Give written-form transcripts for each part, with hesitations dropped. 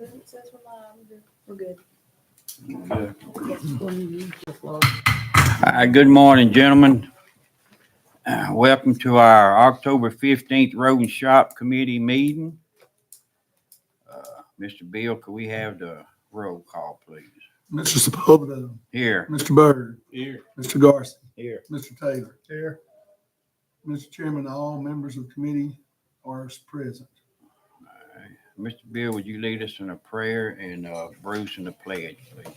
It says we're good. Good morning, gentlemen. Welcome to our October 15th Road and Shop Committee meeting. Mr. Bill, could we have the roll call, please? Mr. Sepulveda. Here. Mr. Byrd. Here. Mr. Garcia. Here. Mr. Taylor. Here. Mr. Chairman, all members of the committee are present. All right. Mr. Bill, would you lead us in a prayer and Bruce in the pledge, please?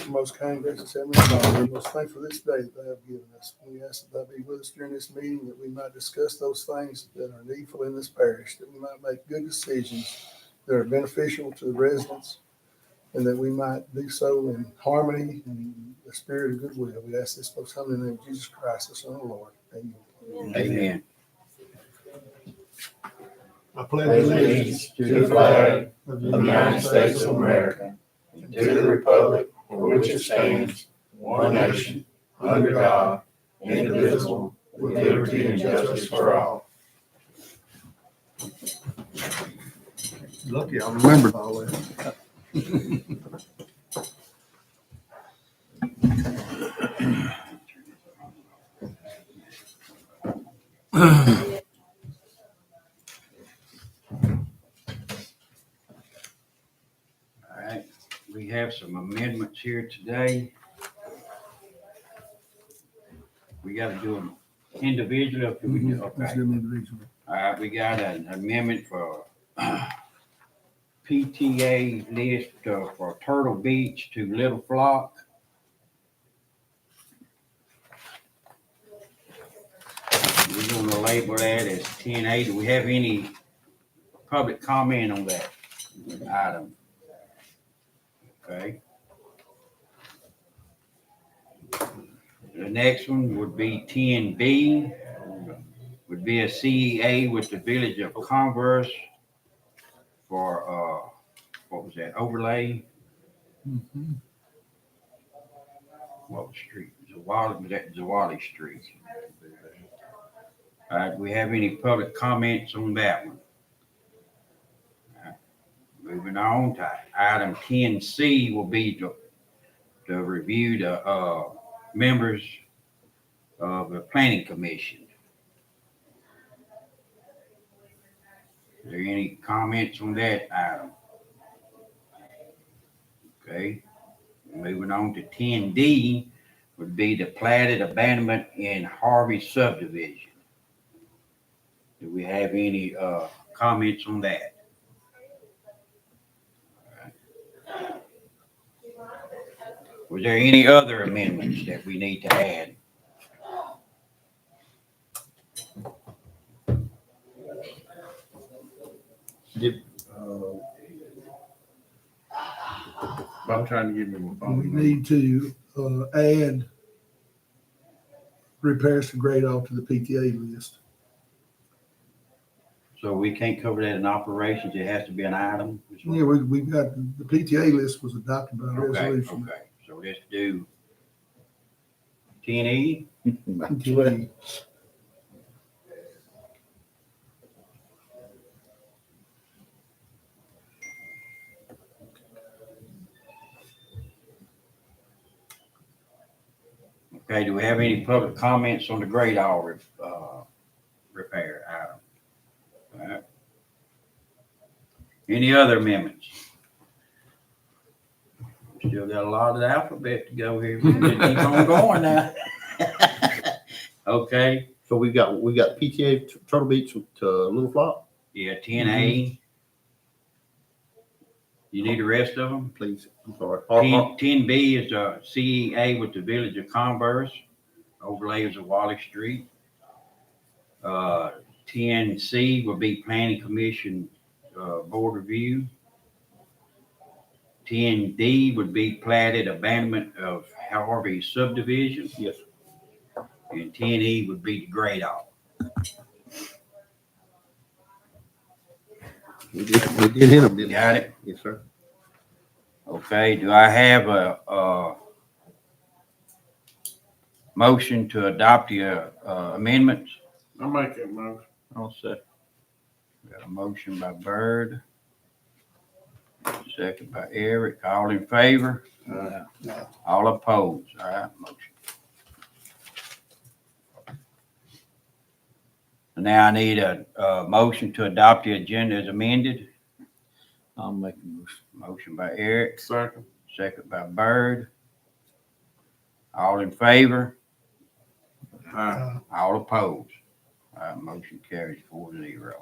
Most kind, gracious Heavenly Father, we most thankful for this day that Thou have given us. We ask that Thou be with us during this meeting, that we might discuss those things that are needful in this parish, that we might make good decisions that are beneficial to the residents, and that we might do so in harmony and the spirit of goodwill. We ask this most humbly in the name of Jesus Christ, the Son of the Lord. Amen. Amen. I pledge allegiance to the flag of the United States of America and to the republic for which it stands, one nation, under God, indivisible, with liberty and justice for all. Lucky I remembered all that. All right. We have some amendments here today. We got to do them individually. Or can we do? Let's Okay. do them individually. All right, we got an amendment for PTA list for Turtle Beach to Little Flock. We're gonna label that as 10A. Do we have any public comment on that item? Okay. The next one would be 10B, would be a CEA with the Village of Converse for, what was that, overlay? What was street? Zawali, was that Zawali Street? All right, do we have any public comments on that one? All right, moving on to item 10C will be to review the members of the Planning Commission. Is there any comments on that item? Okay, moving on to 10D would be the platted abandonment in Harvey subdivision. Do we have any comments on that? Was there any other amendments that we need to add? I'm trying to give you my We phone. need to add repairs to grade off to the PTA list. So we can't cover that in operations, it has to be an item? Yeah, we've got, the PTA list was adopted by resolution. Okay, so let's do 10E. PTA. Okay, do we have any public comments on the grade all repair item? All right. Any other amendments? Still got a lot of the alphabet to go here. We can keep on going now. Okay, So we got PTA Turtle Beach to Little Flock, yeah, 10A. You need the rest of them? please. I'm sorry. 10B is a CEA with the Village of Converse, overlays of Wally Street. 10C will be Planning Commission Board Review. 10D would be platted abandonment of Harvey subdivision. Yes. And 10E would be the grade off. We did hit them, didn't we? Got it? Yes, sir. Okay, do I have a motion to adopt the amendments? I'll make that motion. I'll say. Got a motion by Byrd. Second by Eric. All in favor? No. All opposed? All right, motion. Now I need a motion to adopt the agenda as amended. I'll make a motion. Motion by Eric, Second. second by Byrd. All in favor? All opposed? All right, motion carries 4-0.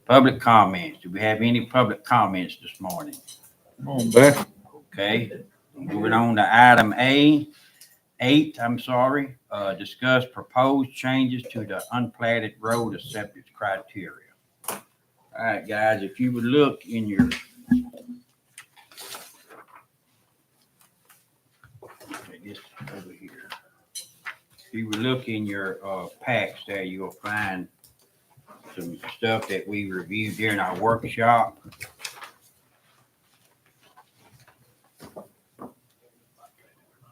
Public comments. Do we have any public comments this morning? Come on, Beck. Okay, moving on to item eight, discuss proposed changes to the unplatted road acceptance criteria. All right, guys, if you would look in your this over here. If you would look in your packs there, you'll find some stuff that we reviewed during our workshop.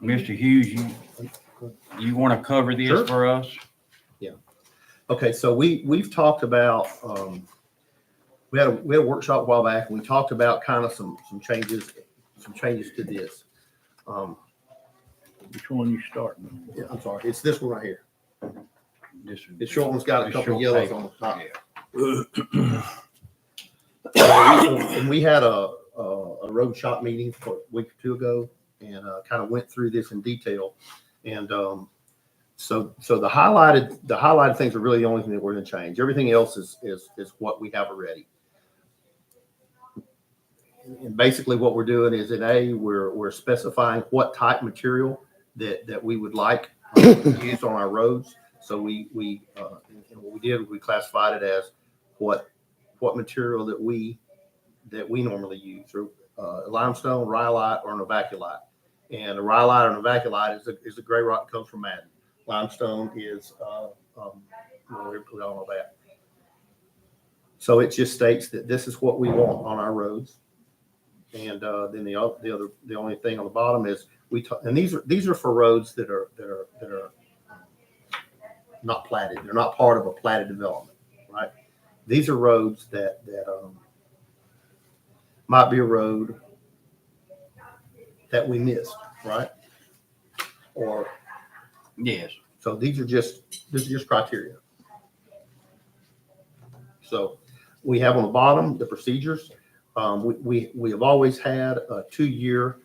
Mr. Hughes, you want to cover this Sure. for us? Okay, so we've talked about we had a workshop a while back, and we talked about kind of some changes to this. Which one you starting? Yeah, I'm sorry, it's this one right here. This The short one's got a the couple short yellows paper. on the top. Yeah. And we had a road shop meeting a week or two ago, and kind of went through this in detail. And so the highlighted things are really the only thing that we're going to change. Everything else is what we have already. And basically, what we're doing is in A, we're specifying what type material that we would like used on our roads. So and what we did, we classified it as what material that we normally use, or limestone, rhyolite, or novaculite. And a rhyolite or novaculite is a gray rock that comes from Madden. Limestone is we all know that. So it just states that this is what we want on our roads. And then the only thing on the bottom is and these are for roads that are not platted. They're not part of a platted development, right? These are roads that might be a road that we missed, right? Or Yes. so this is just criteria. So we have on the bottom the procedures. We have always had a 2-year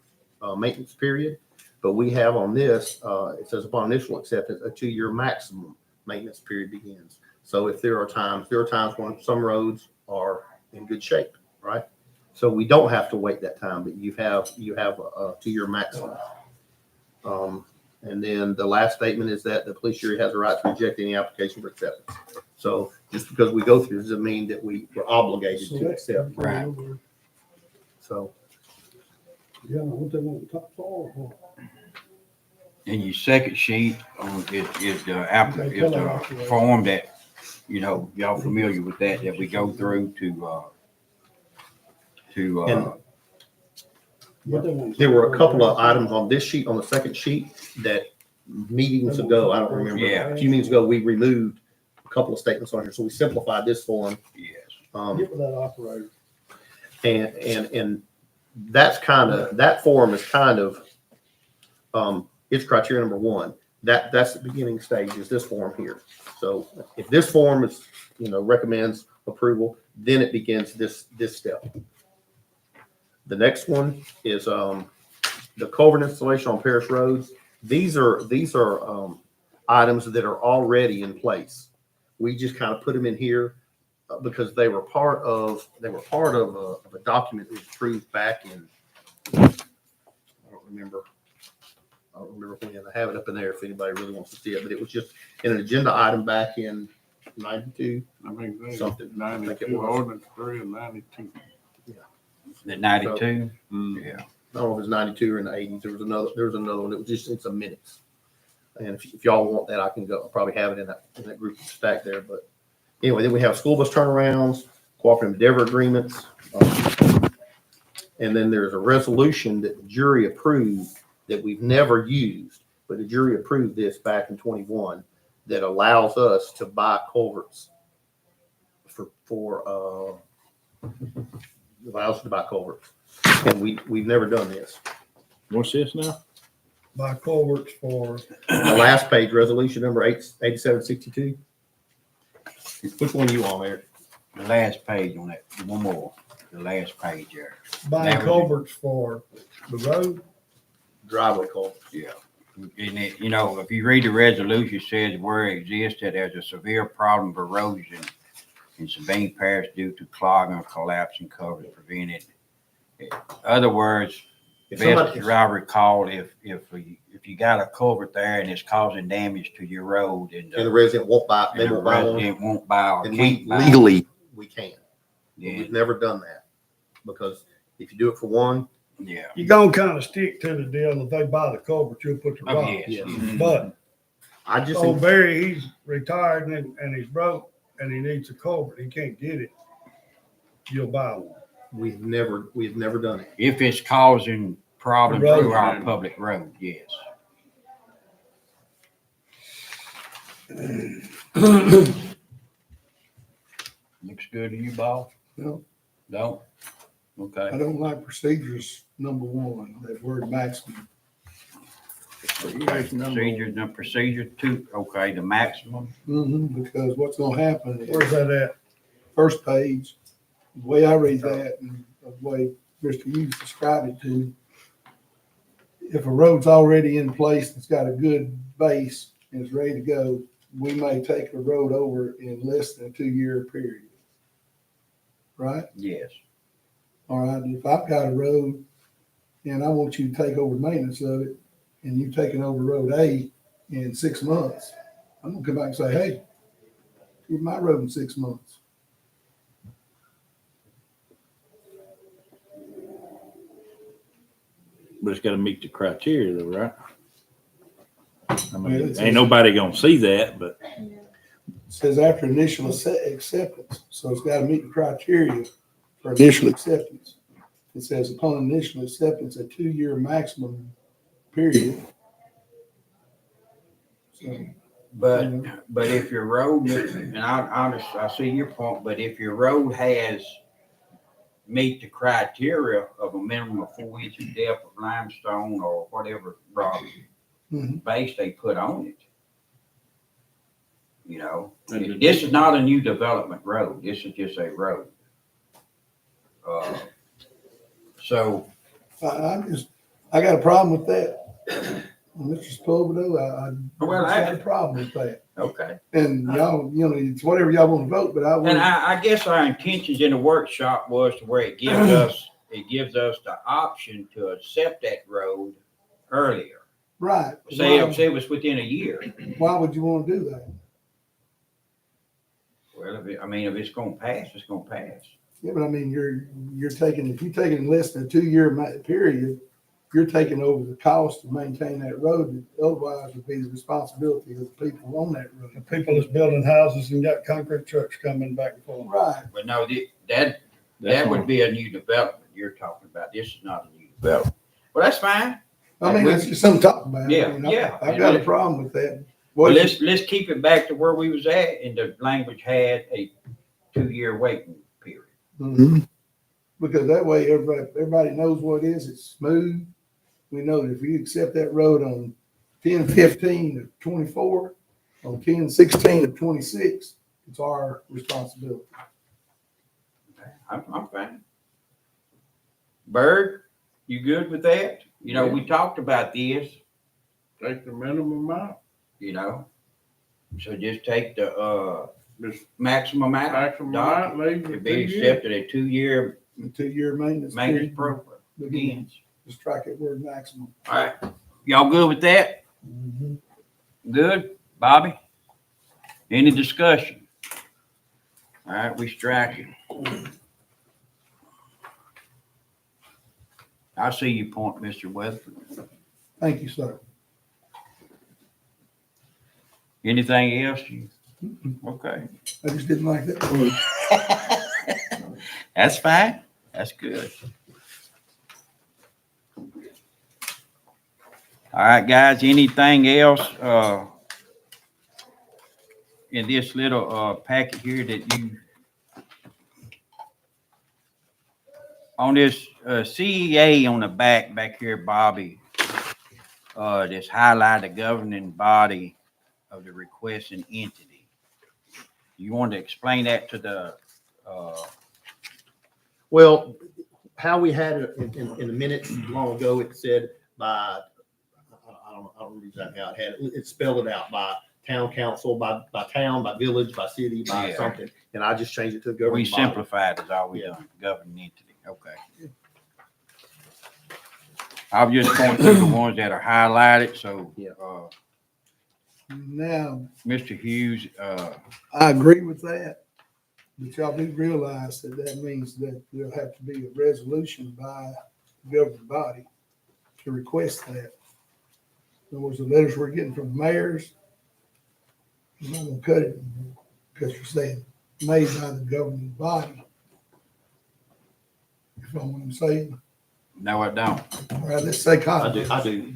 maintenance period, but we have on this, it says upon initial acceptance, a 2-year maximum maintenance period begins. So if there are times when some roads are in good shape, right? So we don't have to wait that time, but you have a 2-year maximum. And then the last statement is that the police jury has a right to reject any application for acceptance. So just because we go through doesn't mean that we're obligated to accept. Right. So Yeah, what they want to talk for. And your second sheet is the form that, y'all familiar with that we go through there were a couple of items on this sheet, on the second sheet, that meetings ago, I don't remember. Yeah. A few meetings ago, we removed a couple of statements on here. So we simplified this form. yes. Get with that operator. And that's that form is it's criteria number 1. That's the beginning stage, is this form here. So if this form is, recommends approval, then it begins this step. The next one is the culvert installation on parish roads. These are items that are already in place. We just kind of put them in here because they were part of a document that was approved back in, I don't remember when. I have it up in there if anybody really wants to see it, but it was just in an agenda item back in 92. I think Something. 92, ordinance 3 and 92. The 92? Mm. Yeah. I don't know if it was 92 or in the 80s. There was another one. It was just in some minutes. And if y'all want that, I can go. I'll probably have it in that group stack there. But anyway, then we have school bus turnarounds, cooperative endeavor agreements. And then there's a resolution that the jury approved that we've never used, but the jury approved this back in 21 that allows us to buy culverts allows us to buy culverts. And we've never done this. What's this now? Buy culverts for, The last page, resolution number 8762. Which one you on there? The last page on that, one more, the last page there. buying That was- culverts for the road. Driveway culverts. Yeah. And it, you know, if you read the resolution, it says where it exists that there's a severe problem of erosion in Sabine Parish due to clogging or collapsing covers prevented. In other words, If best somebody, as I recall, if you got a culvert there and it's causing damage to your road and and the resident won't buy, they and the won't buy one, resident won't buy or and we can't buy. legally, we can. Yeah, We've never done that. Because if you do it for one, yeah. You gonna kind of stick to the deal. If they buy the culvert, you'll put the Oh, rock. yes. yes. yes. But I just old think Barry, he's retired and he's broke and he needs a culvert. He can't get it. You'll buy one. we've never done it. If it's causing problems The road. through our public road, yes. Looks good to you, boss? No. Don't? I Okay. don't like procedures, number one, that word maximum. Procedure two, okay, the maximum. Because what's gonna happen is, Where's that at? first page, the way I read that and the way Mr. Hughes described it to, if a road's already in place, it's got a good base and it's ready to go, we may take a road over in less than a 2-year period. Right? Yes. All right, if I've got a road and I want you to take over maintenance of it, and you've taken over Road A in 6 months, I'm gonna come back and say, hey, give my road in 6 months. But it's gotta meet the criteria though, right? I Yeah, mean, it's- ain't nobody gonna see that, but It says after initial acceptance, so it's gotta meet the criteria for initial acceptance. It says upon initial acceptance, a 2-year maximum period. So, But if your road, and I see your point, but if your road has meet the criteria of a minimum of 4 inches depth of limestone or whatever rock Mhm. base they put on it. You know, this is not a new development road. This is just a road. So, I got a problem with that. Mr. Spobodo, I Well, just got a problem with that. okay. And y'all, it's whatever y'all want to vote, but I And would, I guess our intentions in the workshop was to where it gives us the option to accept that road earlier. right. Say it was within a year. Why would you want to do that? Well, if it's gonna pass, it's gonna pass. Yeah, but I mean, if you're taking less than a 2-year period, you're taking over the cost to maintain that road that otherwise would be the responsibility of the people on that The road. people that's building houses and got concrete trucks coming back and forth. Right. But no, that would be a new development you're talking about. This is not a new development. Well, that's fine. I mean, that's just something to talk about. Yeah, I mean, yeah. I've got a problem with that. Well, What, let's keep it back to where we was at, and the language had a 2-year waiting period. Mhm. Because that way, everybody knows what it is. It's smooth. We know that if you accept that road on 10/15 of 24, on 10/16 of 26, it's our responsibility. I'm fine. Bird, you good with that? You know, we talked about this, take the minimum out. you know. So just take the Just maximum out. maximum Doc, out, leave to it be 2 years. accepted a 2-year The 2-year maintenance maintenance period program begins. Just strike that word maximum. All right, y'all good with that? Good, Bobby? Any discussion? All right, we strike it. I see your point, Mr. Weatherford. Thank you, sir. Anything else? Okay, I just didn't like that word. that's fine. That's good. All right, guys, anything else, in this little, packet here that you On this CEA on the back here, Bobby, this highlight the governing body of the requesting entity. You want to explain that to the, Well, how we had it in the minutes long ago, it said by, I don't remember exactly how it had it. It spelled it out by town council, by town, by village, by city, by Yeah. something. And I just changed it to we governing body. simplified is all we Yeah. done, governing entity, okay. I'll just point to the ones that are highlighted, so, Yeah. Now, Mr. Hughes, I agree with that, but y'all do realize that that means that there'll have to be a resolution by the governing body to request that. In other words, the letters we're getting from mayors, I'm not gonna cut it because you're saying made by the governing body. If you know what I'm saying, no, I don't, all right, let's say I Congress. do.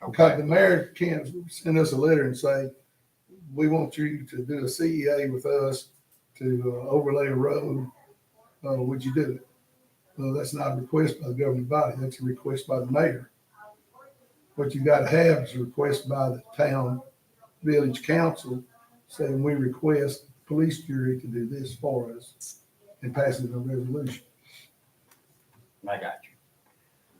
Because okay, the mayor can't send us a letter and say, we want you to do a CEA with us to overlay a road. Would you do it? Well, that's not a request by the governing body. That's a request by the mayor. What you gotta have is a request by the town village council saying we request police jury to do this for us and pass it in a resolution. I got you.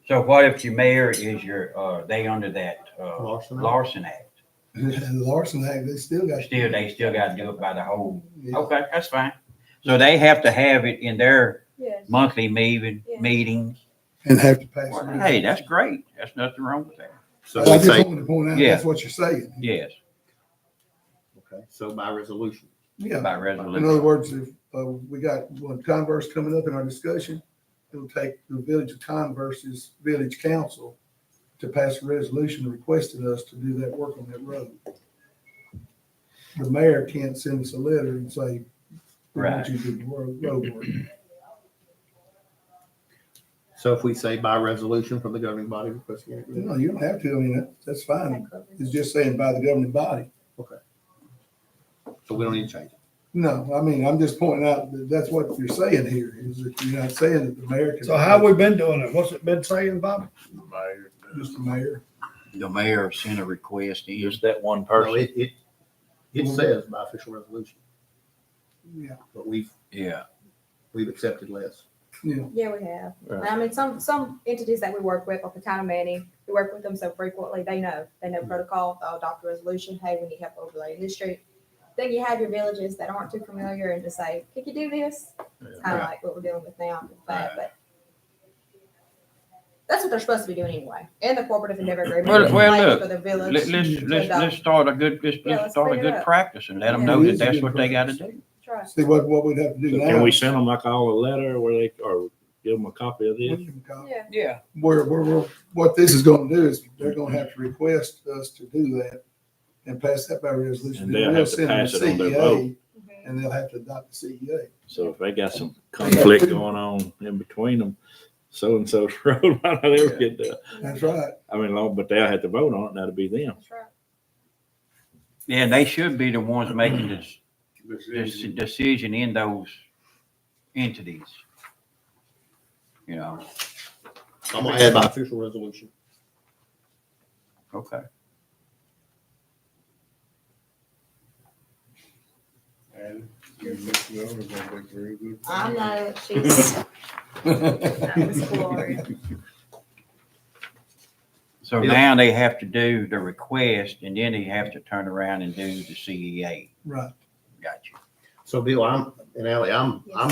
So what if your mayor is they under that, Larson Act. Larson Act? And the Larson Act, they still got. They still gotta do it by the whole, Yeah. okay, that's fine. So they have to have it in their Yes. monthly Yeah. meetings. And have to pass. Well, it. hey, that's great. That's nothing wrong with that. So I we just say, wanted to point out, Yeah. that's what you're saying. Yes, okay, so by resolution. Yeah. by In resolution. other words, if we got one Converse coming up in our discussion, it'll take the village of Converse's village council to pass a resolution requesting us to do that work on that road. The mayor can't send us a letter and say, we want Right. you to do the road work. So if we say by resolution from the governing body requesting it. No, you don't have to. I mean, that's fine. It's just saying by the governing body. So we don't need to change it. No, I mean, I'm just pointing out that that's what you're saying here, is that you're not saying that the mayor can. So how we been doing it? What's it been saying, Bob? Just the mayor. The mayor sent a request in. Just that one No, person. it says by official resolution, Yeah, but we've Yeah, accepted less. yeah. Yeah, we have. Right. I mean, some entities that we work with, like the town of Manning, we work with them so frequently, they know protocol, they'll adopt a resolution, hey, we need help overlaying this street. Then you have your villages that aren't too familiar and just say, can you do this? It's kind of like what we're dealing with now with that, but that's what they're supposed to be doing anyway. And the cooperative endeavor agreement. Well, is in well, place look, for the village let's to adopt. start a good, Yeah, let's let's start a speed it good up. practice and let them Yeah. know It that is a that's good what they gotta practice. do. Try. See, what we'd have to do So now. can we send them like all a letter or give them a copy of this? Yeah. Yeah. What this is gonna do is they're gonna have to request us to do that and pass that by resolution. And they'll We'll have to send them pass a it on their CEA, vote. Mhm. and they'll have to adopt the CEA. So if they got some conflict going on in between them, so-and-so's road might not ever get done. That's right. I mean, but they'll have to vote on it, and that'll be them. That's right. Yeah, they should be the ones making this decision in those entities. You know, I'm gonna add by official resolution. okay. I know, she's, that was Gloria. So Yeah. now they have to do the request and then they have to turn around and do the CEA. Right. Gotcha. So Bill, I'm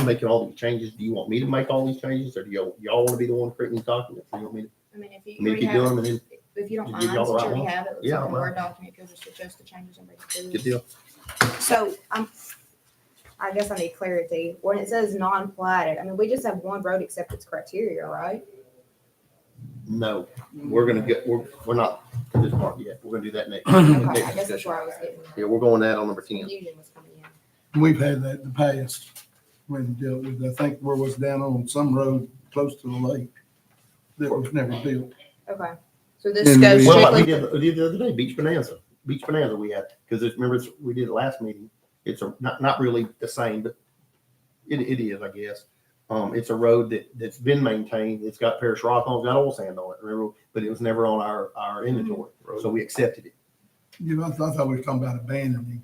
making all these changes. Do you want me to make all these changes or do y'all want to be the one creating these documents? Or you want me to, I mean, if I you mean, if already you do have, them and then, if you don't you mind, give since y'all you the right already ones? have it, it's Yeah, I like a don't Word document, you'll just adjust the changes and make good it. deal. So I guess I need clarity. When it says non-platted, I mean, we just have one road acceptance criteria, right? No, we're not to this part yet. We're gonna do that next. Okay, I next guess that's discussion. where I was getting. Yeah, we're going that on number 10. Confusion was coming in. We've had that in the past when we dealt with, I think where was down on some road close to the lake that was never built. Okay, so this And goes we- Well, like we strictly, did the other day, Beach Bonanza we had, because we did it last meeting. It's not really the same, but it is, I guess. It's a road that's been maintained. It's got parish rock on, it's got oil sand on it, remember? But it was never on our inventory, so we accepted it. You know, I thought we were talking about abandoning.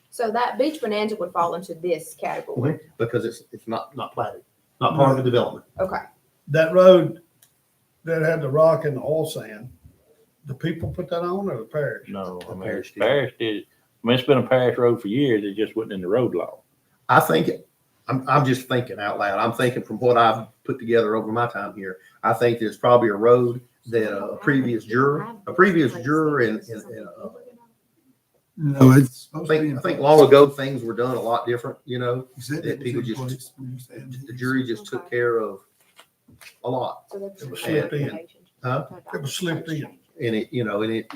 So that Beach Bonanza would fall into this category. Because it's not platted, not part of the development. Okay. That road that had the rock and the oil sand, the people put that on or the parish? No, I The mean, parish did. parish did. I mean, it's been a parish road for years. It just wasn't in the road law. I think, I'm just thinking out loud. I'm thinking from what I've put together over my time here. I think there's probably a road that a previous juror in No, it's I supposed to be. think long ago, things were done a lot different, you know? You said that it was people in just- place when you said The jury just took care of a lot. So that's It was slipped in. Huh? It was slipped in. And it, you know, and it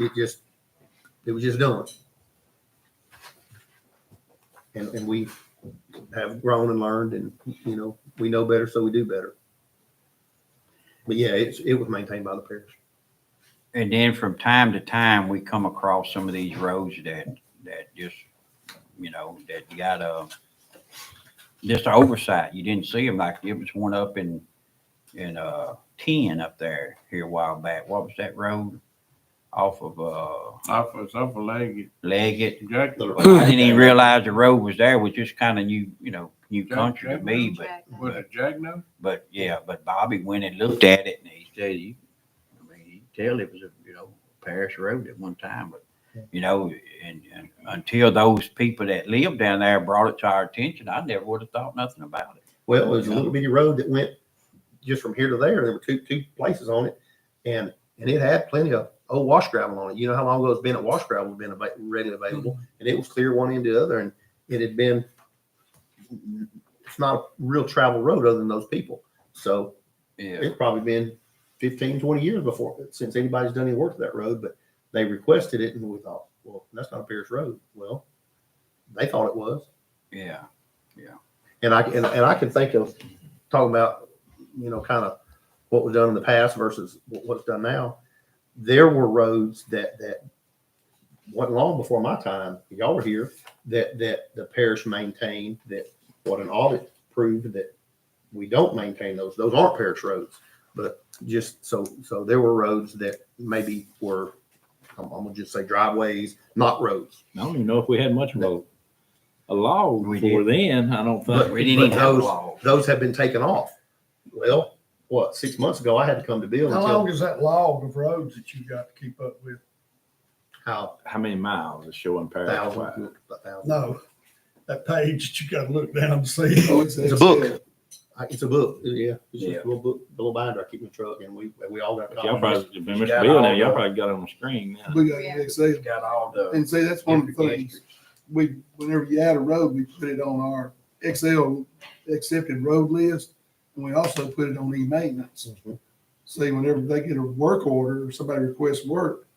was just done. And we have grown and learned and, you know, we know better, so we do better. But yeah, it was maintained by the parish. And then from time to time, we come across some of these roads that just, you know, that got just an oversight. You didn't see them, like there was one up in 10 up there here a while back. What was that road? Off of Off of Leggett. Leggett. Jack. Well, I didn't even realize the road was there. It was just kind of new country to me, Was it Jack now? but yeah, but Bobby went and looked at it and he said, he tell it was a, parish road at one time, but and until those people that lived down there brought it to our attention, I never would have thought nothing about it. Well, it was a little bitty road that went just from here to there. There were two places on it, and it had plenty of old wash gravel on it. You know how long ago it's been at wash gravel had been readily available, and it was clear one end to the other, and it had been. It's not a real travel road other than those people. So Yeah. it's probably been 15, 20 years since anybody's done any work to that road, but they requested it, and we thought, well, that's not a parish road. Well, they thought it was. Yeah. And I can think of talking about, kind of what was done in the past versus what's done now. There were roads that wasn't long before my time, y'all were here, that the parish maintained, that what an audit proved that we don't maintain those. Those aren't parish roads, but just so there were roads that maybe were, I'm gonna just say driveways, not roads. I don't even know if we had much of a law We before did. then. I don't think. We didn't even have a law. Those have been taken off. Well, 6 months ago, I had to come to Bill How and long tell is that log of roads that you got to keep up with? how How many miles is showing parish wide? 1,000. No, that page that you got to look down to see. Oh, It's a book. It's a book. Yeah. It's just Yeah. a little book, a little binder I keep in the truck, and we all got Y'all copies. probably, Mr. Bill, now y'all probably got it on the screen now. We got the Excel. Got all the. And see, that's one of the different things, districts. whenever you add a road, we put it on our Excel accepted road list, and we also put it on e-maintenance. Mhm. See, whenever they get a work order, or somebody requests work,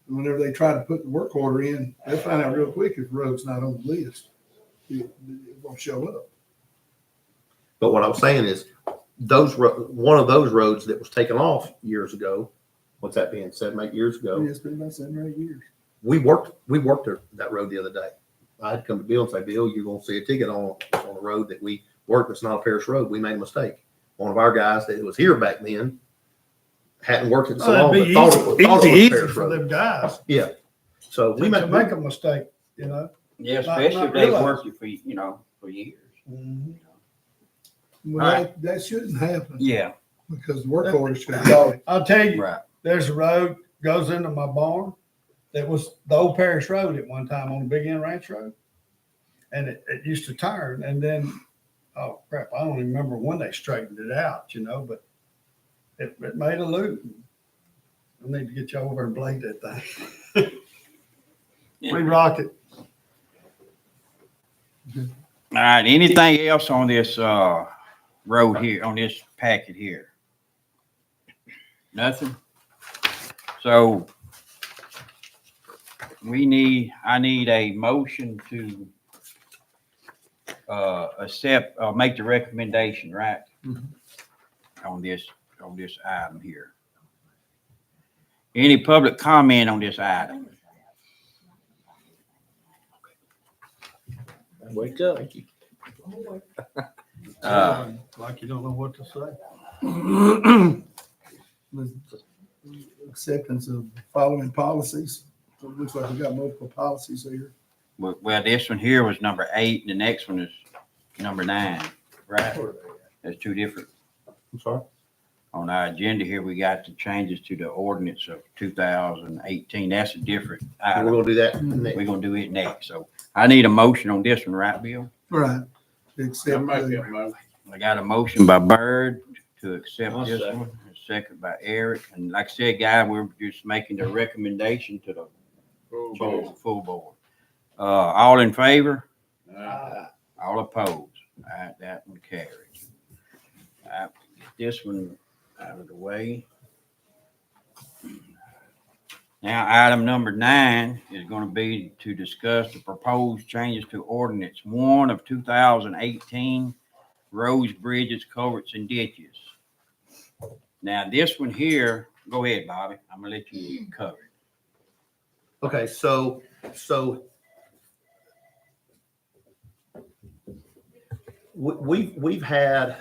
and whenever they try to put the work order in, they find out real quick if the road's not on the list. It won't show up. But what I was saying is, one of those roads that was taken off years ago, what's that being, 7, 8 years ago? Yeah, it's been about 7 or 8 years. We worked that road the other day. I had to come to Bill and say, Bill, you're gonna see a ticket on the road that we worked. It's not a parish road. We made a mistake. One of our guys that was here back then hadn't worked it so long, It'd be but thought it was a easy parish for road. them guys Yeah. So we to made make a mistake, you know? Yeah, Not especially if they realize. worked it for years. Well, Right. that shouldn't happen Yeah. because the work order should go. I'll tell you, Right. there's a road goes into my barn that was the old parish road at one time on the Big End Ranch Road. And it used to turn, and then, oh crap, I don't even remember when they straightened it out, but it made a loop. I need to get you over and blade that thing. Re-rock it. All right, anything else on this road here, on this packet here? Nothing? So I need a motion to make the recommendation, right? On this item here. Any public comment on this item? Wake up. Like you don't know what to say. Acceptance of following policies. So it looks like we got multiple policies here. Well, this one here was number 8, and the next one is number 9, right? There's 2 different. I'm sorry? On our agenda here, we got the changes to the ordinance of 2018. That's a different We're item. gonna do that We're next. gonna do it next. So I need a motion on this one, right, Bill? Right. I Accept make the- that motion. I got a motion by Bird to accept I'll this second. one, a second by Eric. And like I said, guy, we're just making the recommendation to the full board. All in favor? All opposed? All right, that one carries. All right, get this one out of the way. Now, item number 9 is going to be to discuss the proposed changes to ordinance 1 of 2018, roads, bridges, culverts, and ditches. Now, this one here, go ahead, Bobby. I'm gonna let you cover it. Okay, so we've had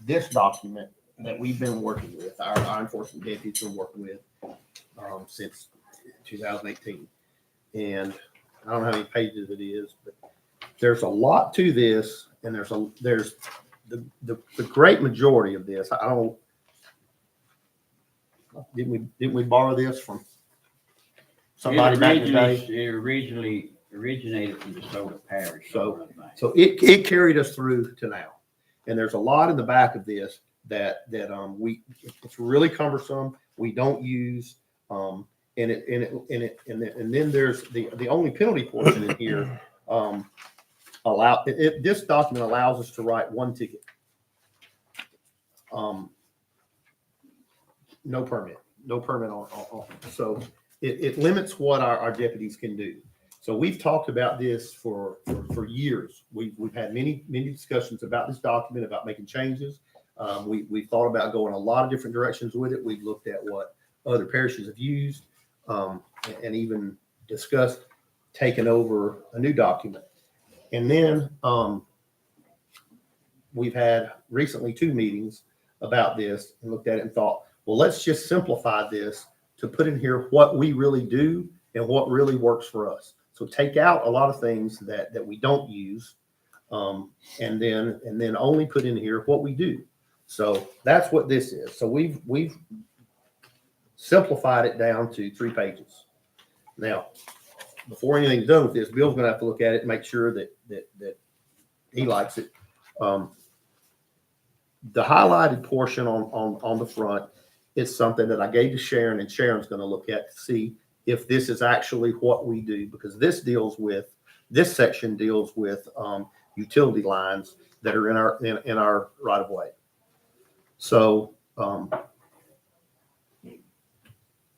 this document that we've been working with, our enforcement deputies been working with since 2018. And I don't know how many pages it is, but there's a lot to this, and there's the great majority of this. I don't, didn't we borrow this from somebody back in the day? It originally originated from the Sabine Parish. So it carried us through to now. And there's a lot in the back of this that it's really cumbersome. We don't use, and then there's the only penalty portion in here. This document allows us to write 1 ticket. No permit on. So it limits what our deputies can do. So we've talked about this for years. We've had many discussions about this document, about making changes. We thought about going a lot of different directions with it. We've looked at what other parishes have used, and even discussed taking over a new document. And then we've had recently 2 meetings about this and looked at it and thought, well, let's just simplify this to put in here what we really do and what really works for us. So take out a lot of things that we don't use, and then only put in here what we do. So that's what this is. So we've simplified it down to 3 pages. Now, before anything's done with this, Bill's gonna have to look at it and make sure that he likes it. The highlighted portion on the front is something that I gave to Sharon, and Sharon's gonna look at to see if this is actually what we do, because this section deals with utility lines that are in our right of way. So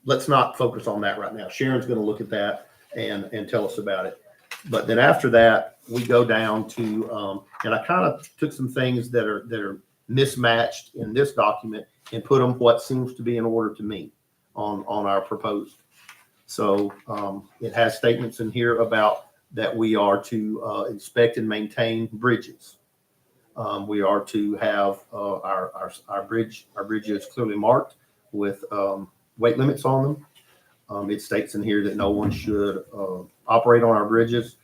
let's not focus on that right now. Sharon's going to look at that and tell us about it. But then after that, we go down to and I kind of took some things that are mismatched in this document and put them what seems to be in order to me on our proposed. So it has statements in here about that we are to inspect and maintain bridges. We are to have our bridges clearly marked with weight limits on them. It states in here that no one should operate on our bridges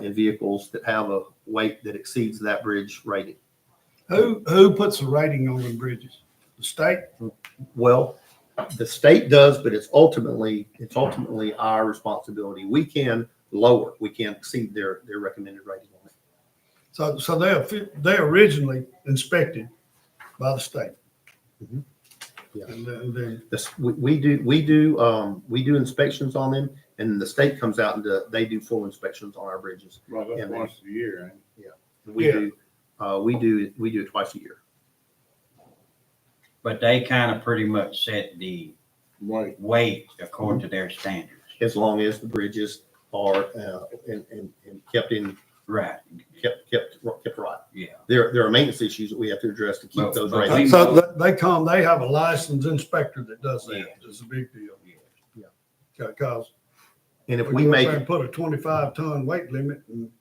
in vehicles that have a weight that exceeds that bridge rating. Who puts the rating on the bridges? The state? Well, the state does, but it's ultimately our responsibility. We can lower, we can't exceed their recommended rating on it. So they originally inspected by the state. Mhm. Yeah. And then We do inspections on them, and the state comes out and they do full inspections on our bridges. Well, that's And once a year, ain't it? We do it twice a year. But they kind of pretty much set the Wait, weight according to their standards. As long as the bridges are and kept Right, right. yeah. There are maintenance issues that we have to address to keep But- those but ratings. so they have a licensed inspector that does that. Yeah. It's a big deal. Yeah. Because And if we we go up make there and put a 25-ton weight limit, and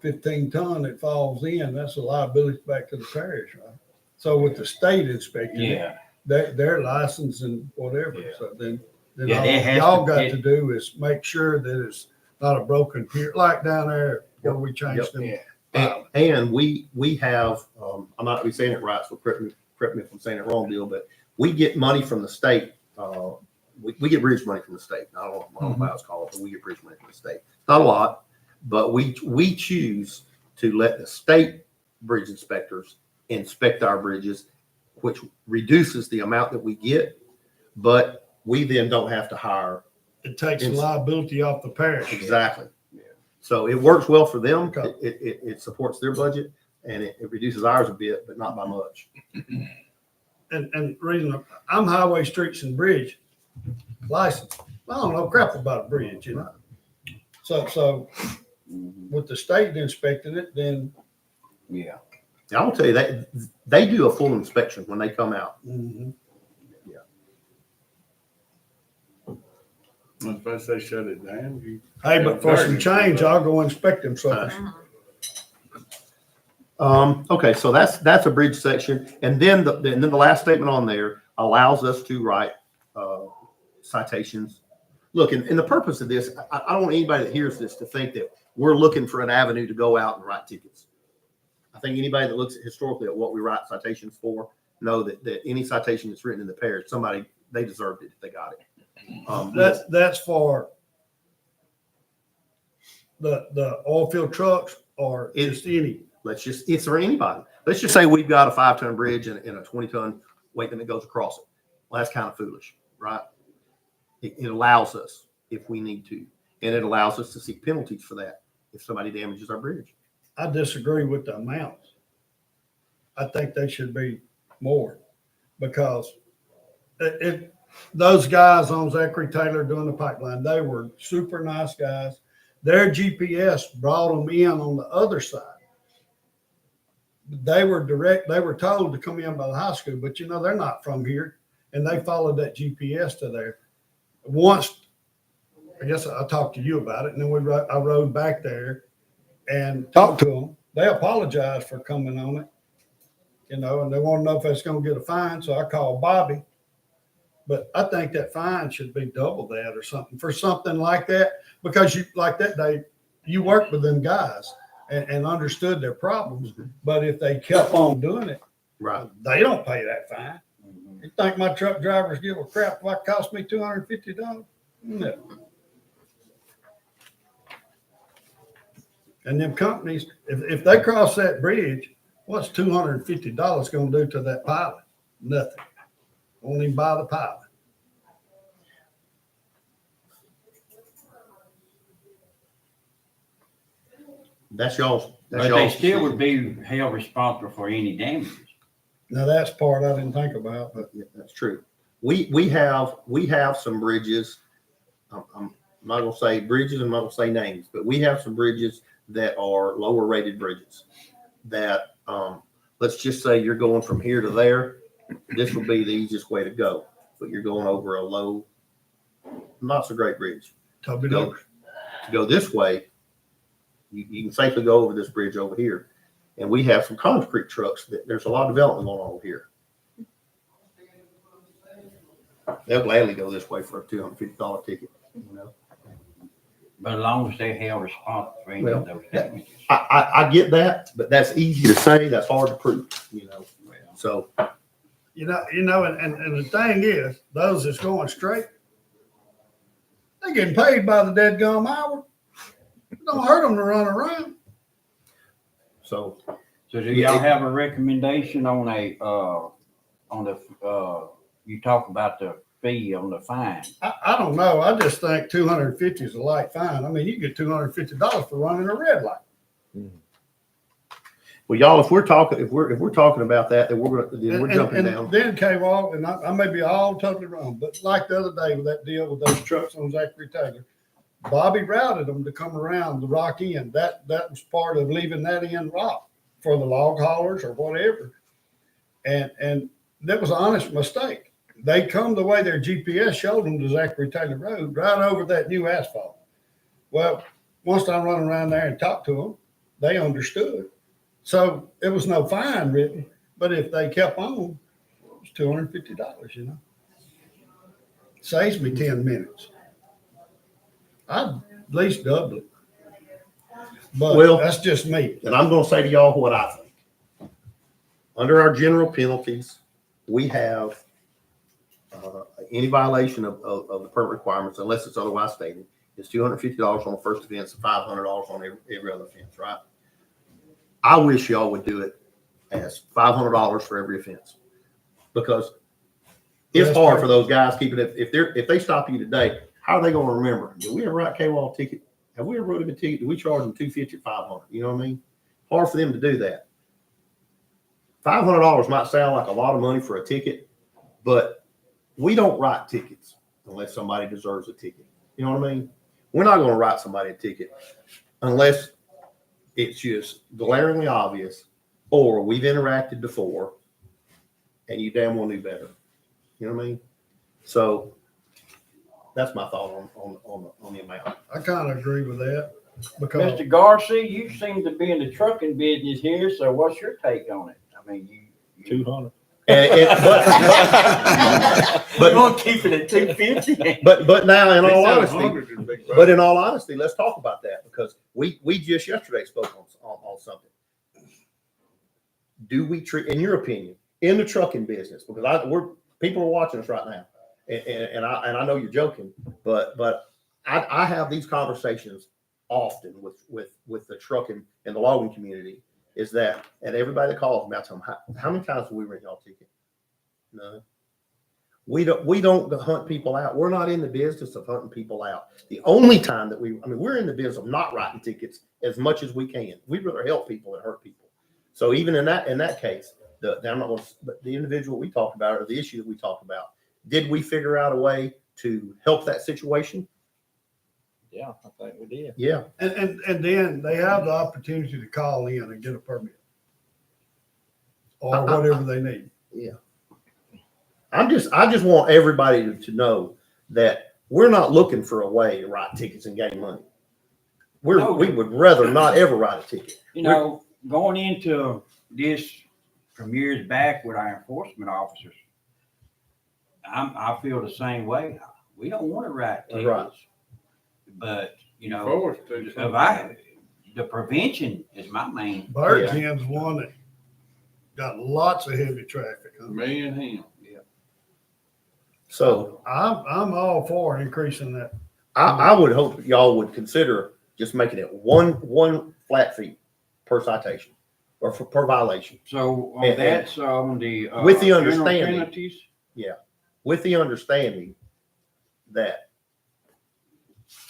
15 ton that falls in, that's a liability back to the parish, right? So with the state inspecting it, Yeah, their license and whatever, Yeah. so then Yeah, all it has y'all to- got it- to do is make sure that it's not a broken pier, like down there where we changed them. yeah. And we have, I might be saying it right, so correct me if I'm saying it wrong, Bill, but we get money from the state. We get bridge money from the state. I don't know how it's called, but we get bridge money from the state. Not a lot, but we choose to let the state bridge inspectors inspect our bridges, which reduces the amount that we get, but we then don't have to hire. It takes the liability off the parish. Exactly. So it works well for them. Okay. It supports their budget and it reduces ours a bit, but not by much. And reason I'm highway, streets and bridge license. I don't know crap about a bridge, you know? So with the state inspecting it, then Yeah. I will tell you that they do a full inspection when they come out. Once they shut it down, you. hey, but for some change, I'll go inspect them. So Okay, so that's a bridge section. And then the last statement on there allows us to write citations. Look, and the purpose of this, I don't want anybody that hears this to think that we're looking for an avenue to go out and write tickets. I think anybody that looks at historically at what we write citations for know that any citation that's written in the parish, they deserved it if they got it. that's for the oil field trucks or just any. It's for anybody. Let's just say we've got a 5-ton bridge and a 20-ton weight limit goes across it. Well, that's kind of foolish, right? It allows us if we need to, and it allows us to seek penalties for that if somebody damages our bridge. I disagree with the amounts. I think they should be more because those guys on Zachary Taylor doing the pipeline, they were super nice guys. Their GPS brought them in on the other side. They were told to come in by the high school, but they're not from here. And they followed that GPS to there. Once, I guess I talked to you about it, and then I rode back there and talked to them. They apologized for coming on it, and they want to know if it's going to get a fine. So I called Bobby, but I think that fine should be double that or something for something like that, because like that day, you worked with them guys and understood their problems. But if they kept on doing it, Right. they don't pay that fine. You think my truck drivers give a crap if it cost me $250? No. And them companies, if they cross that bridge, what's $250 going to do to that pilot? Nothing. Won't even buy the pilot. That's y'all's. But they still would be held responsible for any damages. Now that's part I didn't think about, but Yeah, that's true. We have some bridges. I'm not gonna say bridges, I'm not gonna say names, but we have some bridges that are lower rated bridges that, let's just say you're going from here to there. This will be the easiest way to go, but you're going over a low, not so great bridge. Toby Go- Dover. To go this way, you can safely go over this bridge over here. And we have some concrete trucks that there's a lot of development going on over here. They'll gladly go this way for a $250 ticket, But as long as they're held responsible for any of those damages. I get that, but that's easy to say, that's hard to prove, So, And the thing is, those that's going straight, they getting paid by the dead gum hour. It don't hurt them to run around. so So do y'all have a recommendation on you talk about the fee on the fine? I don't know. I just think 250 is a light fine. I mean, you get $250 for running a red light. well, y'all, if we're talking about that, then we're jumping down. Then K-Wall, and I may be all totally wrong, but like the other day with that deal with those trucks on Zachary Taylor, Bobby routed them to come around the rock end. That was part of leaving that end rock for the log haulers or whatever. And that was an honest mistake. They come the way their GPS showed them to Zachary Taylor Road, right over that new asphalt. Well, once I run around there and talk to them, they understood. So it was no fine written, but if they kept on, it was $250, you know. Saves me 10 minutes. I'd at least double it. But Well- that's just me. And I'm gonna say to y'all what I think. Under our general penalties, we have any violation of the permit requirements, unless it's otherwise stated, is $250 on the first offense and $500 on every other offense, right? I wish y'all would do it as $500 for every offense, because it's That's hard fair. for those guys keeping it. If they stop you today, how are they going to remember? Did we ever write K-Wall a ticket? Have we ever wrote him a ticket? Did we charge them $250 or $500? You know what I mean? Hard for them to do that. $500 might sound like a lot of money for a ticket, but we don't write tickets unless somebody deserves a ticket. You know what I mean? We're not going to write somebody a ticket unless it's just glaringly obvious, or we've interacted before and you damn well knew better. You know what I mean? So that's my thought on the amount. I kind of agree with that because Mr. Garcia, you seem to be in the trucking business here, so what's your take on it? I mean, you 200. We're gonna keep it at 250. But now, in all They said honesty, 100 is big but in all honesty, let's talk about that, because we just yesterday spoke on something. Do we treat, in your opinion, in the trucking business, because people are watching us right now, and I know you're joking, but I have these conversations often with the trucking and the logging community, is that, and everybody that calls me, I tell them, how many times have we written y'all a ticket? No. We don't hunt people out. We're not in the business of hunting people out. The only time that we're in the business of not writing tickets as much as we can. We'd rather help people than hurt people. So even in that case, but the individual we talked about, or the issue that we talked about, did we figure out a way to help that situation? Yeah, I think we did. Yeah. and then they have the opportunity to call in and get a permit or whatever they need. I just want everybody to know that we're not looking for a way to write tickets and gain money. No. We would rather not ever write a ticket. You know, going into this from years back with our enforcement officers, I feel the same way. We don't want to write tickets. Right. But, you know, Forced to. the prevention is my main. Bird Ken's one that got lots of heavy traffic. Huh? Me and him. So I'm all for increasing that. I would hope y'all would consider just making it one flat fee per citation or per violation, So And- that's on the. with the general understanding- penalties. with the understanding that,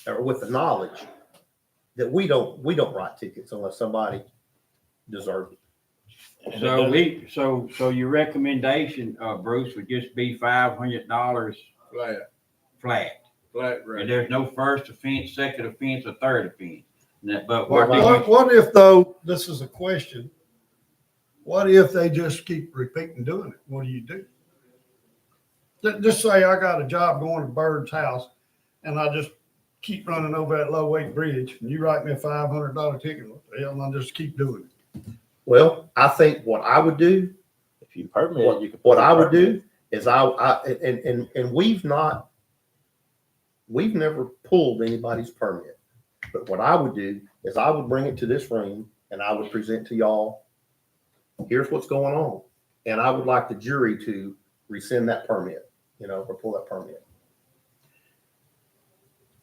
or with the knowledge that we don't write tickets unless somebody deserves it. So your recommendation, Bruce, would just be $500 Flat flat. rate. And there's no first offense, second offense, or third offense. But What if though, this is a question, what if they just keep repeating doing it? What do you do? Just say I got a job going to Bird's house and I just keep running over that low weight bridge and you write me a $500 ticket. What the hell, and I just keep doing it. Well, I think what I would do, If you permit, you can. what I would do is and we've never pulled anybody's permit. But what I would do is I would bring it to this room and I would present to y'all, here's what's going on. And I would like the jury to rescind that permit, or pull that permit.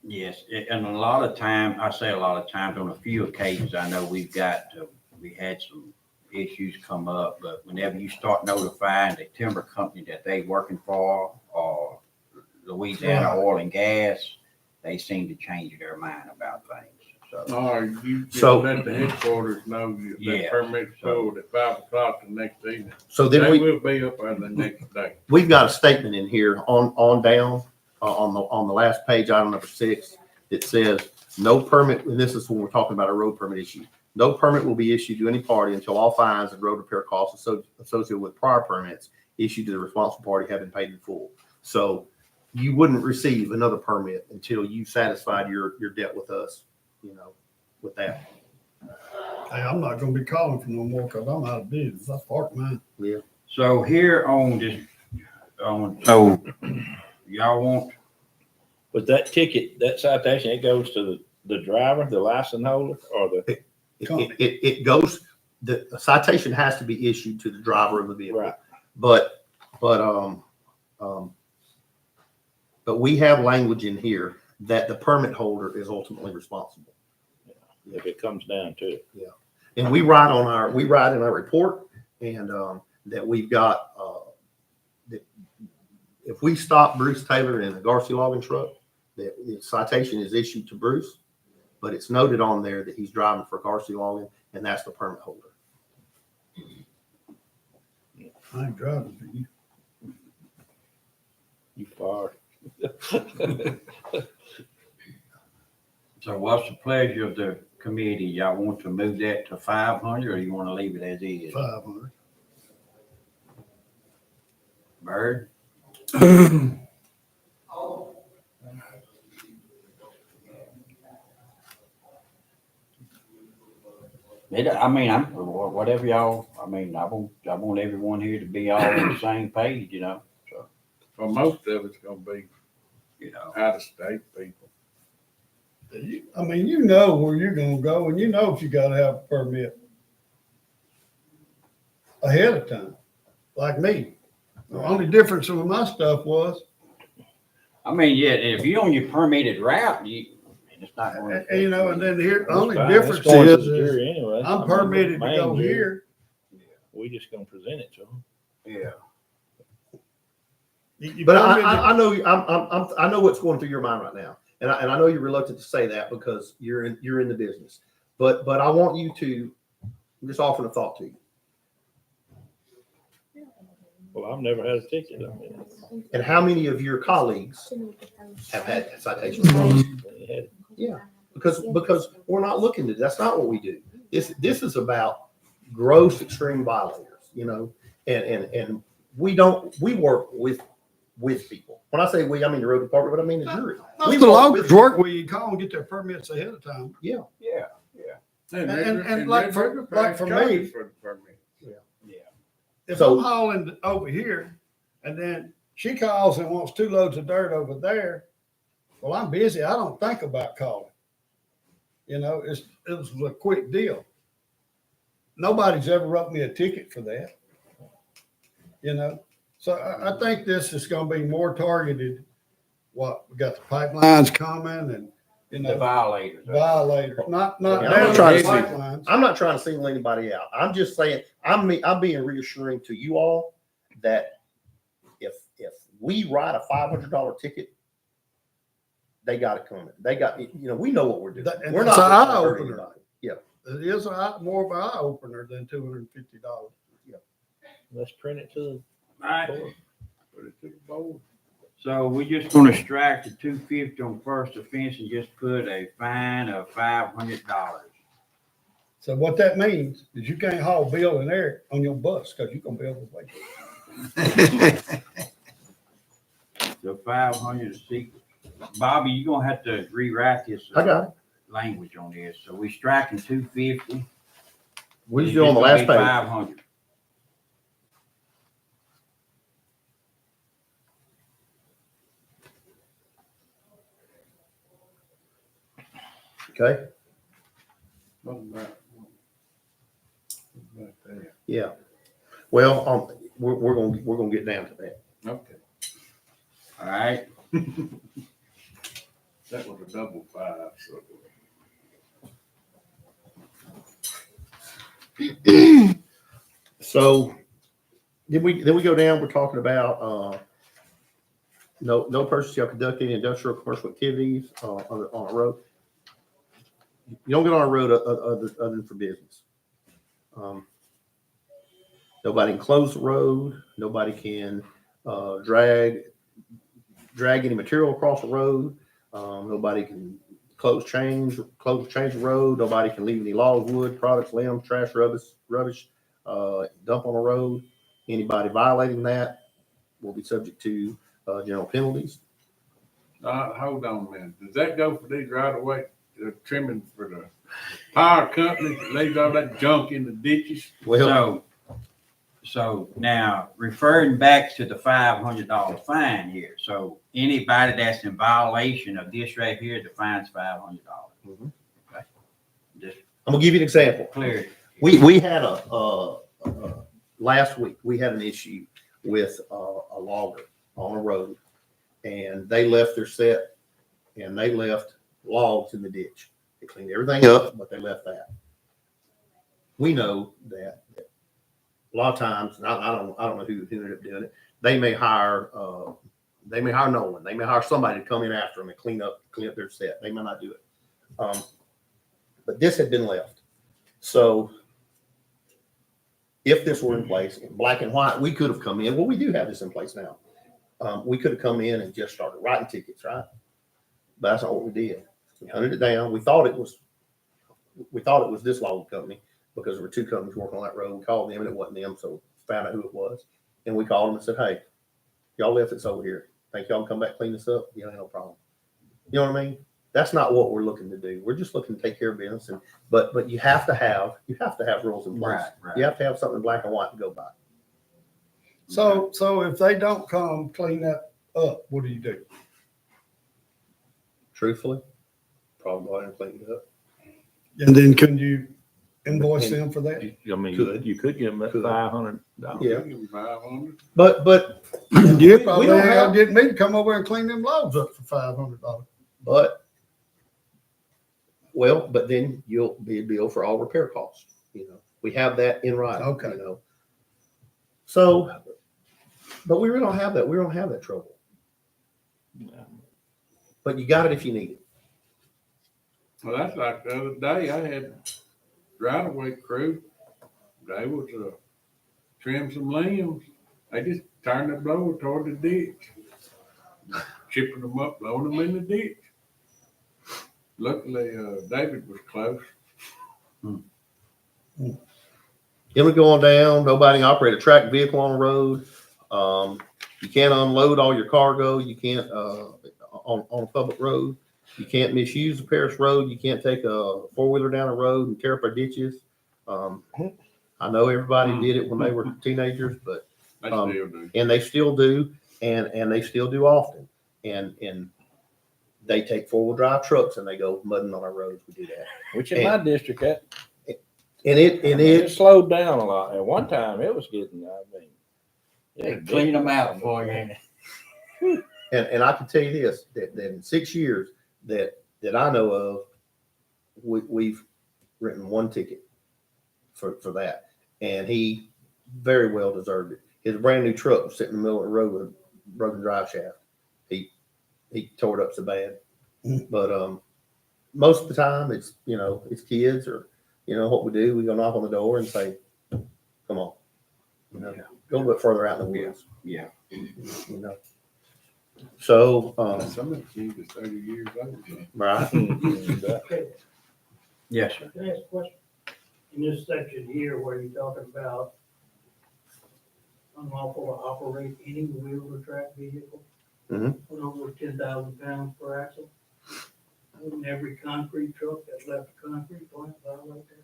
yes, and a lot of times, on a few occasions, I know we had some issues come up, but whenever you start notifying the timber company that they working for, or Louisiana Oil and Gas, they seem to change their mind about things. So, Or you just So- let the headquarters know that Yeah. permit's pulled at 5 o'clock the next evening. So then They will be up there the next day. we've got a statement in here on down, on the last page, item number 6, that says no permit, and this is when we're talking about a road permit issue. No permit will be issued to any party until all fines and road repair costs associated with prior permits issued to the responsible party have been paid in full. So you wouldn't receive another permit until you satisfied your debt with us, with that. Hey, I'm not gonna be calling for no more because I'm out of business. I parked mine. So here on this, so y'all want, But that ticket, that citation, it goes to the driver, the license holder, or the, Company. It goes, the citation has to be issued to the driver of the vehicle. right, But we have language in here that the permit holder is ultimately responsible. if it comes down to it. And we write in our report and, that we've got, that if we stop Bruce Taylor in a Garcia logging truck, the citation is issued to Bruce, but it's noted on there that he's driving for Garcia logging, and that's the permit holder. I ain't driving for you. You fired. so what's the pleasure of the committee? Y'all want to move that to 500 or you want to leave it as is? 500. Bird? I mean, I'm, whatever y'all, I mean, I want everyone here to be all on the same page, you know, For most of it's gonna be you know. out of state people. I mean, you know where you're gonna go and you know if you gotta have a permit ahead of time, like me. The only difference with my stuff was, I mean, yeah, if you're on your permitted route, it's not going to. you know, and then here, the only It's difference going to the is jury anyway. I I'm mean, permitted to main go jury, here. We just gonna present it to them. Yeah. You But permitted- I know what's going through your mind right now, and I know you're reluctant to say that because you're in the business. But I want you to, I'm just offering a thought to you. Well, I've never had a ticket. I mean, And how many of your colleagues have had citations? they had- Yeah, because we're not looking to, that's not what we do. This is about gross extreme violators, you know, and we work with people. When I say we, I mean the road department, but I mean the jury. Most We of the work loggers with- work where you call and get their permits ahead of time. Yeah. And like for me- For the permit. If So- I'm hauling over here and then she calls and wants 2 loads of dirt over there, well, I'm busy. I don't think about calling. You know, it was a quick deal. Nobody's ever wrote me a ticket for that. You know, so I think this is gonna be more targeted. What, we got the pipelines coming and, you The know, violators. violators, not Yeah, I'm down not the trying to pipelines. I'm not trying to single anybody out. I'm just saying, I'm being reassuring to you all that if we write a $500 ticket, they got it coming. They got, you know, we know what we're doing. And We're it's not an trying to hurt eye-opener. anybody. Yeah. It is more of an eye opener than $250. Let's print it to All right. the. Put it to the board. So we're just going to strike the 250 on first offense and just put a fine of $500. So what that means is you can't haul Bill and Eric on your bus because you're gonna be able to wait. The 500 is secret. Bobby, you're going to have to rewrite this I got it. language on this. So we striking 250. We just do on the last page. 500. Okay. What about that? Yeah. Well, we're gonna get down to that. Okay, All right. that was a double 5, so. So then we go down, we're talking about, no person shall conduct any industrial or commercial activities, on a road. You don't get on a road other than for business. Nobody can close the road. Nobody can, drag any material across the road. Nobody can close change the road. Nobody can leave any logs, wood, products, limbs, trash, rubbish, dump on the road. Anybody violating that will be subject to general penalties. Hold on a minute. Does that go for these right away? the trimming for the power company that leaves all that junk in the ditches. Well, So now referring back to the $500 fine here. So anybody that's in violation of this right here, the fine's $500. Mhm. Okay. Just I'm gonna give you an example. clear. We had last week, we had an issue with a logger on a road, and they left their set, and they left logs in the ditch. They cleaned everything up, but they left that. We know that a lot of times, and I don't know who ended up doing it. They may hire Nolan. They may hire somebody to come in after them and clean up their set. They may not do it. But this had been left. So if this were in place in black and white, we could have come in. Well, we do have this in place now. We could have come in and just started writing tickets, right? But that's not what we did. We hunted it down. We thought it was this log company because there were two companies working on that road. We called them and it wasn't them, so found out who it was. And we called them and said, "Hey, y'all left this over here. Think y'all can come back clean this up? Yeah, ain't no problem." You know what I mean? That's not what we're looking to do. We're just looking to take care of business. But you have to have rules in place. Right. You have to have something in black and white to go by. So if they don't come clean that up, what do you do? Truthfully, probably go ahead and clean it up. And then can you invoice them for that? I mean, Could. you could give them that Could. $500. Yeah. Give 'em 500. But And you we probably don't ain't have- gonna get me to come over and clean them logs up for $500. but then you'll be a bill for all repair costs. You know, we have that in writing. Okay. You know, so, but we really don't have that. We don't have that trouble. But you got it if you need it. Well, that's like the other day, I had right away crew. They was trim some limbs. They just turned the blower toward the ditch, chipping them up, blowing them in the ditch. Luckily, David was close. Then we go on down. Nobody can operate a tracked vehicle on the road. You can't unload all your cargo. You can't on a public road. You can't misuse the parish road. You can't take a four-wheeler down a road and tear up our ditches. I know everybody did it when they were teenagers, but They still do. and they still do, and they still do often. And they take four-wheel drive trucks and they go mudding on our roads. We do that. Which in my district, And it it slowed down a lot. At one time, it was getting, They clean them out for you. And I can tell you this, that in 6 years that I know of, we've written one ticket for that. And he very well deserved it. His brand new truck was sitting in the middle of the road with a broken drive shaft. He tore it up so bad. But most of the time it's, it's kids or, what we do, we go knock on the door and say, "Come on, go a little bit further out in the woods." Yeah. So, Some of the kids is 30 years old. right. Yes, sir. Can I ask a question? In this section here where you're talking about unlawful to operate any wheel or track vehicle Mhm. with over 10,000 pounds per axle, wouldn't every concrete truck that left a concrete plant violate that?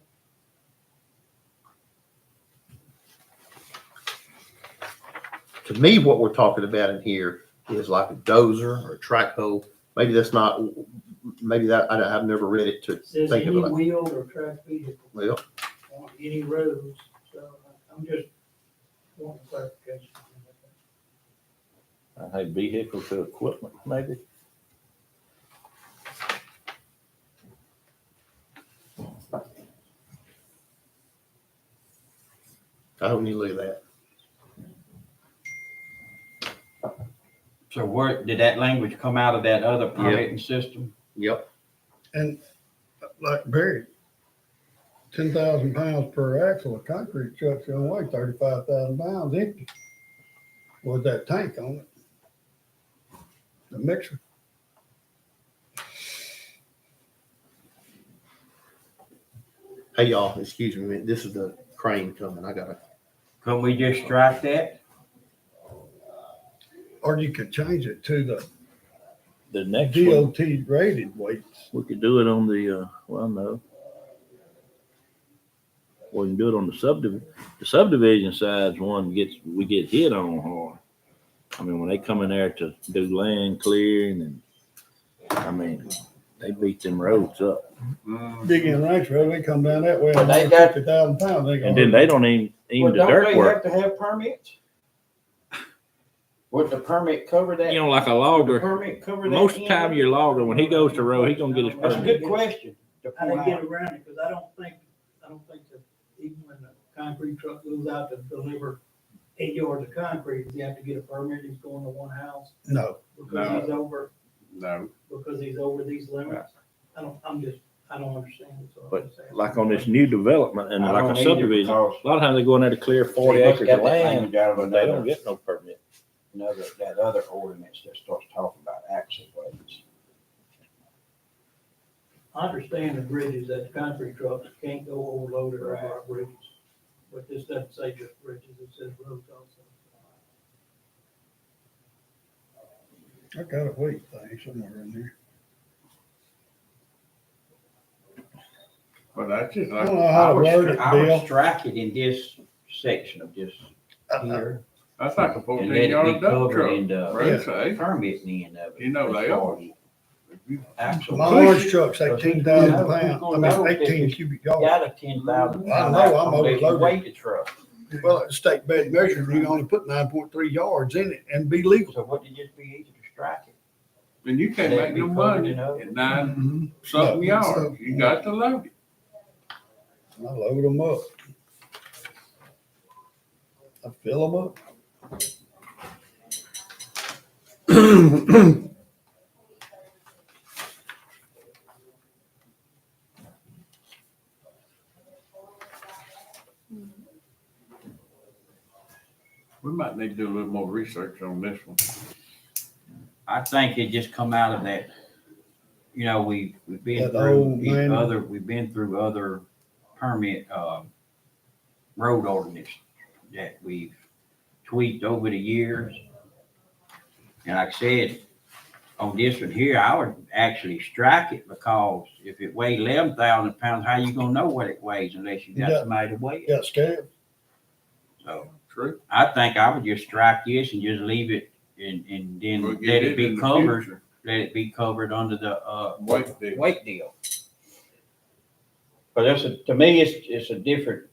To me, what we're talking about in here is like a dozer or a track hoe. Maybe that's not, maybe that, I've never read it to It says think of any it. Like, wheel or track vehicle well, on any roads, so I'm just wanting clarification. I think vehicle to equipment, maybe. I don't need to look at that. So where, did that language come out of that other permitting system? Yep. And like Barry, 10,000 pounds per axle, a concrete truck's gonna weigh 35,000 pounds empty with that tank on it. The mixer. Hey, y'all, excuse me a minute. This is the crane coming. I gotta, Couldn't we just strike that? Or you could change it to the next one, DOT rated weights. we could do it on the, well, no. We can do it on the subdivision. The subdivision side's one we get hit on hard. I mean, when they come in there to do land clearing and, I mean, they beat them roads up. Big End Ranch Road, they come down that way, But they got- 50,000 pounds. They And then they don't even the dirt work. to have permits? Would the permit cover that? You know, like a Would the logger, permit cover that? most end time of it? your logger, when he goes to road, he gonna get his That's a permit. good question. to How point they get out. around it, because I don't think that even when the concrete truck goes out to deliver 8 yards of concrete, does he have to get a permit, he's going to one house? No. Because he's over, No, because he's over these limits? I don't understand it, so I'm But just saying. like on this new development and I like don't a either, subdivision, because a lot of times they go in there to clear 40 They must acres got of that land, language out of but they don't another- get no permit. that other ordinance that starts talking about access ways. I understand the bridges, that the concrete trucks can't go overloaded over our bridges, but this doesn't say just bridges, it says roads also. I got a weight thing somewhere in there. but that's just I like, don't know how to word it, I would Bill. strike it in this section of this here. that's like a And 14 let it yard be dump covered truck. in the Road safe. permit end of it. You know they as far are. as Actual. My orange truck's 18,000 pounds, I mean, 18 cubic yards. Got a 10,000. I know, I'm unless you overloaded. Weight the truck. Well, at the state bed measure, you can only put 9.3 yards in it and be legal. So wouldn't it just be easy to strike it? And you can't Let make it be no covered money in other- at 9 Mhm. something No, yards. so- You got to load it. I load them up. I fill them up. We might need to do a little more research on this one. I think it just come out of that, you know, we've been That old through manual. we've been through other permit, road ordinance that we've tweaked over the years. And like I said, on this one here, I would actually strike it because if it weighed 11,000 pounds, how you gonna know what it weighs unless you got Yeah. somebody to weigh it? Got scared. So True. I think I would just strike this and just leave it and then We'll let get it in be the covered, future. let it be covered under the, Weight deal. weight deal. But to me, it's a different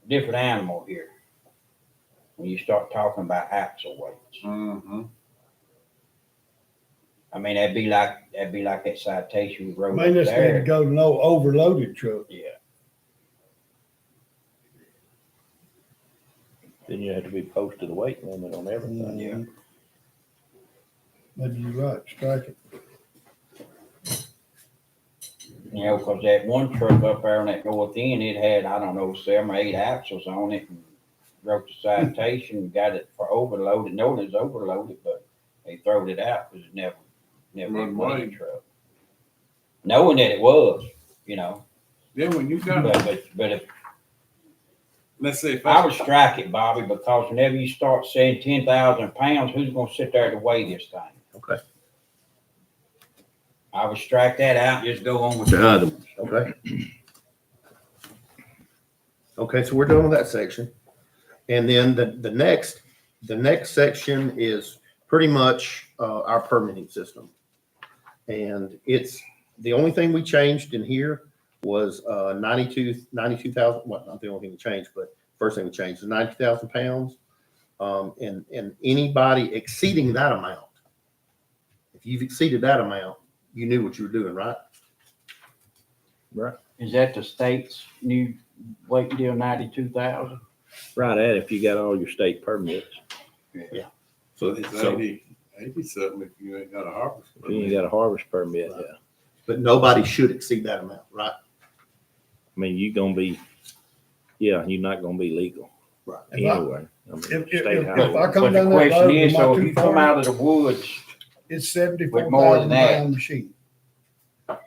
animal here. When you start talking about axle weights. Mm-hmm. I mean, that'd be like that citation we wrote May up just need to there. go to no overloaded truck. Yeah. Then you have to be posted a weight limit on everything. Mhm. Maybe you're right, strike it. You know, cause that one truck up there on that north end, it had, I don't know, 7 or 8 axles on it and wrote the citation, got it for overloaded, knowing it was overloaded, but they throwed it out because it never Wasn't weighed weighed. the truck. Knowing that it was, you know, Then when you got, but if, let's say if I would strike it, Bobby, because whenever you start saying 10,000 pounds, who's gonna sit there to weigh this thing? Okay. I would strike that out, just go on with the other ones. Okay. Okay, so we're done with that section. And then the next section is pretty much our permitting system. And it's, the only thing we changed in here was 92,000, well, not the only thing we changed, but first thing we changed is 90,000 pounds. And anybody exceeding that amount, if you've exceeded that amount, you knew what you were doing, right? Is that the state's new weight deal, 92,000? Right at if you got all your state permits. So, it's so 80 something if you ain't got a harvest. If you ain't got a harvest permit, yeah. but nobody should exceed that amount, right? I mean, you're not gonna be legal Right. anyway. I mean, If state I highway. come But the down that question road is, with so my if two you come out of the woods, it's With more 74,000 than that. pound machine.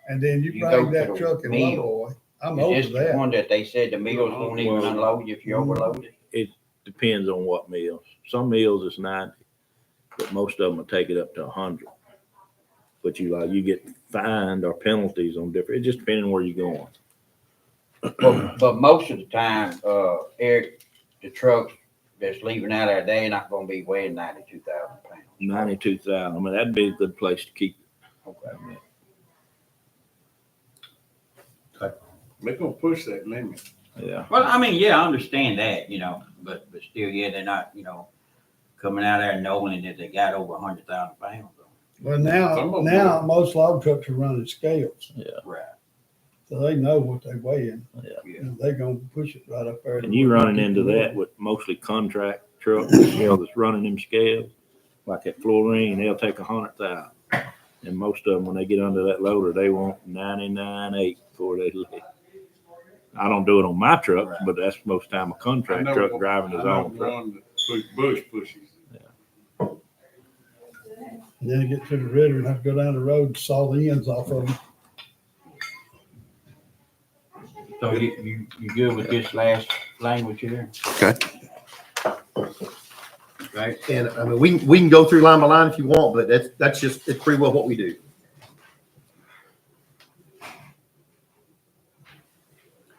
And then you You go bring to that the truck and mill. low boy, I'm is over this the that. one that they said the mills won't even Well, unload you if you overload it? Depends on what mills. Some mills is 90, but most of them will take it up to 100. but you get fined or penalties on different, it just depending where you're going. But most of the time, Eric, the trucks that's leaving out there, they're not gonna be weighing 92,000 pounds. 92,000, I mean, that'd be a good place to keep Okay. They're gonna push that limit. it. Yeah. Well, I mean, yeah, I understand that, but still, yeah, they're not, coming out there knowing that they got over 100,000 pounds. Well, Some of them now most log trucks are running scales, Right. so they know what they weigh in. Yeah. And they're gonna push it right up there. And you running into that with mostly contract trucks, that's running them scales, like at Florine, they'll take 100,000. And most of them, when they get under that loader, they want 99.8 before they leave. I don't do it on my truck, Right. but that's most time a I contract know truck one- driving his I know own truck. one that Bush pushes. And then you get to the ritter and have to go down the road and saw the ends off of them. So you good with this last language here? Okay. Right? And I mean, we can go through line by line if you want, but that's just, it's pretty well what we do.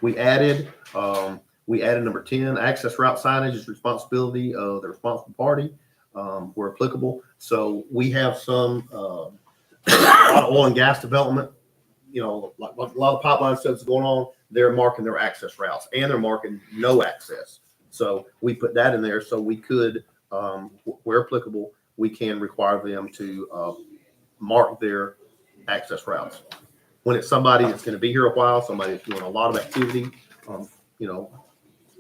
We added number 10, access route signage is responsibility of the responsible party, where applicable. So we have some, a lot of oil and gas development, like a lot of pipeline stuff's going on. They're marking their access routes and they're marking no access. So we put that in there so we could, where applicable, we can require them to mark their access routes. When it's somebody that's going to be here a while, somebody that's doing a lot of activity,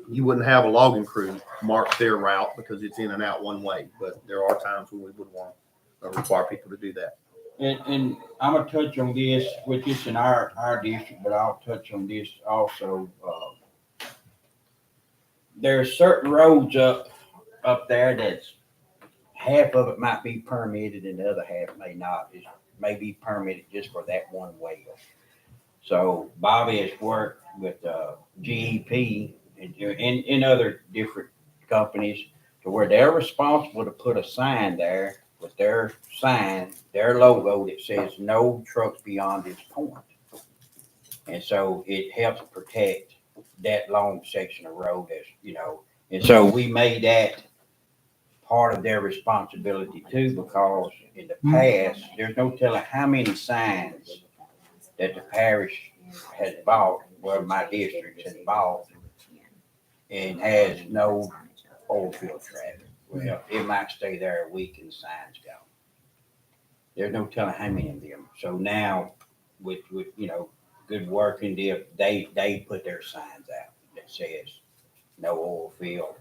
you wouldn't have a logging crew mark their route because it's in and out one way. But there are times when we would want to require people to do that. And I'm gonna touch on this, which is in our district, but I'll touch on this also. There are certain roads up there that's half of it might be permitted and the other half may not. It may be permitted just for that one well. So Bobby has worked with GEP and other different companies to where they're responsible to put a sign there with their sign, their logo that says no trucks beyond this point. And so it helps protect that long section of road and so we made that part of their responsibility too, because in the past, there's no telling how many signs that the parish has bought, well, my district has bought, and has no oil field traffic. Well, it might stay there a week and the signs go. There's no telling how many of them. So now with good working, they put their signs out that says no oil field,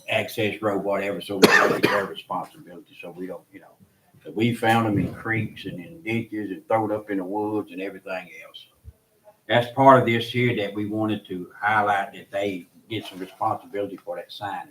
access road, whatever. So we make it their responsibility. So we don't, so we found them in creeks and in ditches and thrown up in the woods and everything else. That's part of this here that we wanted to highlight, that they get some responsibility for that signage.